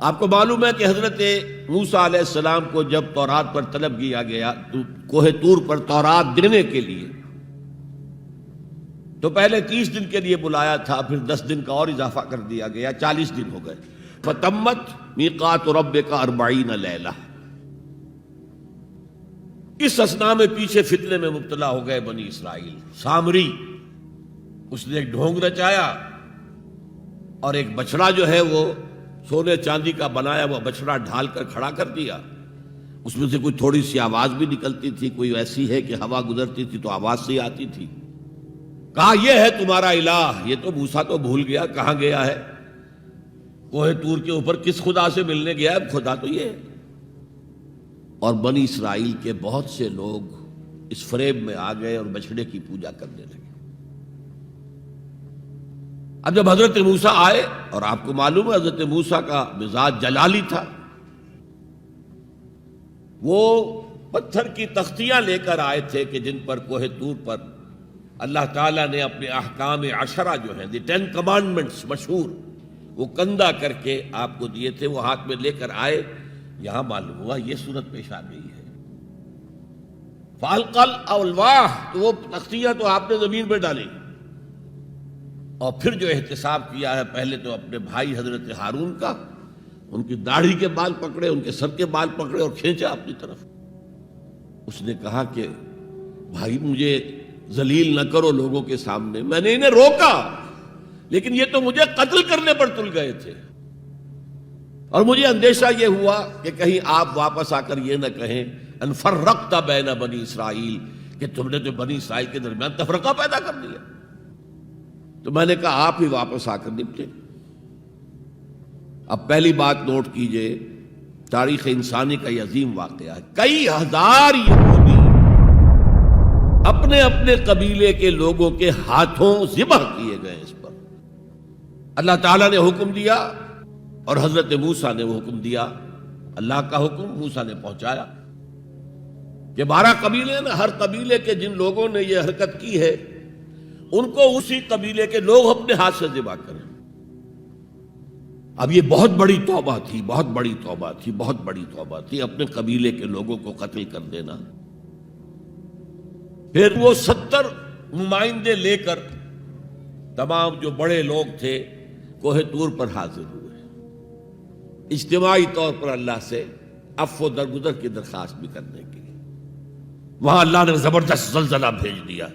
آپ کو معلوم ہے کہ حضرت موسیٰ علیہ السلام کو جب تورات پر طلب کیا گیا تو کوہ طور پر تورات دینے کے لیے، تو پہلے 30 دن کے لیے بلایا تھا، پھر 10 دن کا اور اضافہ کر دیا گیا، 40 دن ہو گئے۔ فَتَمَّتْ مِيقَاتُ رَبِّكَ 40 لَيْلَةً۔ اس اثنا میں پیچھے فتنے میں مبتلا ہو گئے بنی اسرائیل۔ سامری اس نے ایک ڈھونگ رچایا اور ایک بچڑا جو ہے وہ سونے چاندی کا بنایا ہوا بچڑا ڈھال کر کھڑا کر دیا۔ اس میں سے کوئی تھوڑی سی آواز بھی نکلتی تھی، کوئی ایسی ہے کہ ہوا گزرتی تھی تو آواز سے آتی تھی۔ کہا یہ ہے تمہارا الہ۔ یہ تو موسیٰ تو بھول گیا کہاں گیا ہے، کوہ طور کے اوپر کس خدا سے ملنے گیا ہے، خدا تو یہ ہے۔ اور بنی اسرائیل کے بہت سے لوگ اس فریب میں آ گئے اور بچڑے کی پوجا کرنے لگے۔ اب جب حضرت موسیٰ آئے، اور آپ کو معلوم ہے حضرت موسیٰ کا مزاج جلالی تھا، وہ پتھر کی تختیاں لے کر آئے تھے کہ جن پر کوہ طور پر اللہ تعالیٰ نے اپنے احکام 10 جو ہیں، دی 10 کمانڈمنٹس مشہور، وہ کندہ کر کے آپ کو دیے تھے، وہ ہاتھ میں لے کر آئے۔ یہاں معلوم ہوا یہ صورت پیش آ گئی ہے۔ فَأَلْقَى الْأَلْوَاحَ، تو وہ تختیاں تو آپ نے زمین پہ ڈالی، اور پھر جو احتساب کیا ہے، پہلے تو اپنے بھائی حضرت ہارون کا، ان کی داڑھی کے بال پکڑے، ان کے سر کے بال پکڑے اور کھینچا اپنی طرف۔ اس نے کہا کہ بھائی مجھے ذلیل نہ کرو لوگوں کے سامنے، میں نے انہیں روکا لیکن یہ تو مجھے قتل کرنے پر تل گئے تھے، اور مجھے اندیشہ یہ ہوا کہ کہیں آپ واپس آ کر یہ نہ کہیں ان فرقت بین بنی اسرائیل، کہ تم نے تو بنی اسرائیل کے درمیان تفرقہ پیدا کر دیا۔ تو میں نے کہا آپ ہی واپس آ کر نپٹے۔ اب پہلی بات نوٹ کیجئے، تاریخ انسانی کا یہ عظیم واقعہ ہے، کئی ہزار یہودی اپنے اپنے قبیلے کے لوگوں کے ہاتھوں ذبح کیے گئے اس پر۔ اللہ تعالیٰ نے حکم دیا اور حضرت موسیٰ نے وہ حکم دیا، اللہ کا حکم موسیٰ نے پہنچایا کہ 12 قبیلے نا، ہر قبیلے کے جن لوگوں نے یہ حرکت کی ہے ان کو اسی قبیلے کے لوگ اپنے ہاتھ سے ذبح کریں۔ اب یہ بہت بڑی توبہ تھی، بہت بڑی توبہ تھی، بہت بڑی توبہ تھی، اپنے قبیلے کے لوگوں کو قتل کر دینا۔ پھر وہ 70 نمائندے لے کر تمام جو بڑے لوگ تھے کوہ طور پر حاضر ہوئے، اجتماعی طور پر اللہ سے عفو درگزر کی درخواست بھی کرنے کے لیے۔ وہاں اللہ نے زبردست زلزلہ بھیج دیا،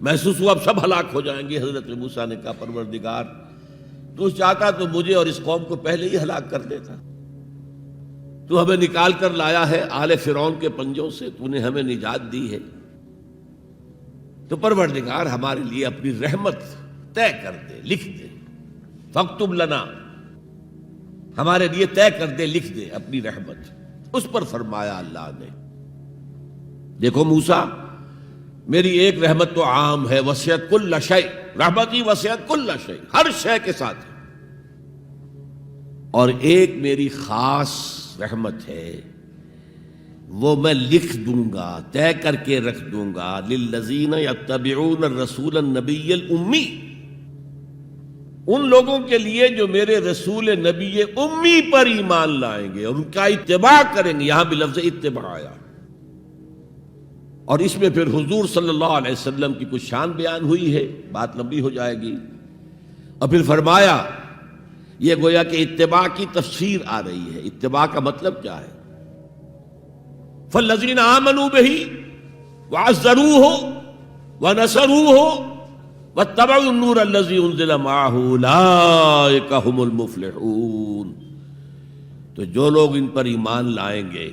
محسوس ہوا اب سب ہلاک ہو جائیں گے۔ حضرت موسیٰ نے کہا پروردگار تو چاہتا تو مجھے اور اس قوم کو پہلے ہی ہلاک کر دیتا، تو ہمیں نکال کر لایا ہے آل فرعون کے پنجوں سے، تو نے ہمیں نجات دی ہے، تو پروردگار ہمارے لیے اپنی رحمت طے کر دے، لکھ دے، فاکتب لنا، ہمارے لیے طے کر دے، لکھ دے اپنی رحمت۔ اس پر فرمایا اللہ نے دیکھو موسیٰ، میری ایک رحمت تو عام ہے، وسعت کل شیء، رحمتی وسعت کل شیء، ہر شے کے ساتھ ہے، اور ایک میری خاص رحمت ہے، وہ میں لکھ دوں گا، طے کر کے رکھ دوں گا، للذین یتبعون الرسول النبی الامی، ان لوگوں کے لیے جو میرے رسول نبی امی پر ایمان لائیں گے اور ان کا اتباع کریں گے۔ یہاں بھی لفظ اتباع آیا، اور اس میں پھر حضور صلی اللہ علیہ وسلم کی کچھ شان بیان ہوئی ہے، بات لمبی ہو جائے گی، اور پھر فرمایا یہ گویا کہ اتباع کی تفسیر آ رہی ہے۔ اتباع کا مطلب کیا ہے؟ فالذین آمنوا بہ وعزروہ ونصروہ واتبعوا النور الذی انزل معہ اولئک ھم المفلحون، تو جو لوگ ان پر ایمان لائیں گے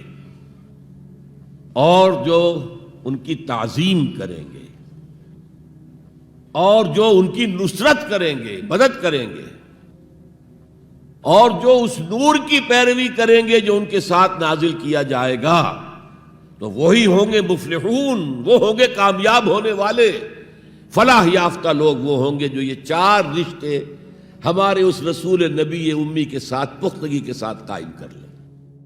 اور جو ان کی تعظیم کریں گے اور جو ان کی نصرت کریں گے، مدد کریں گے، اور جو اس نور کی پیروی کریں گے جو ان کے ساتھ نازل کیا جائے گا، تو وہی ہوں گے مفلحون، وہ ہوں گے کامیاب ہونے والے، فلاح یافتہ لوگ وہ ہوں گے جو یہ 4 رشتے ہمارے اس رسول نبی امی کے ساتھ پختگی کے ساتھ قائم کر لیں۔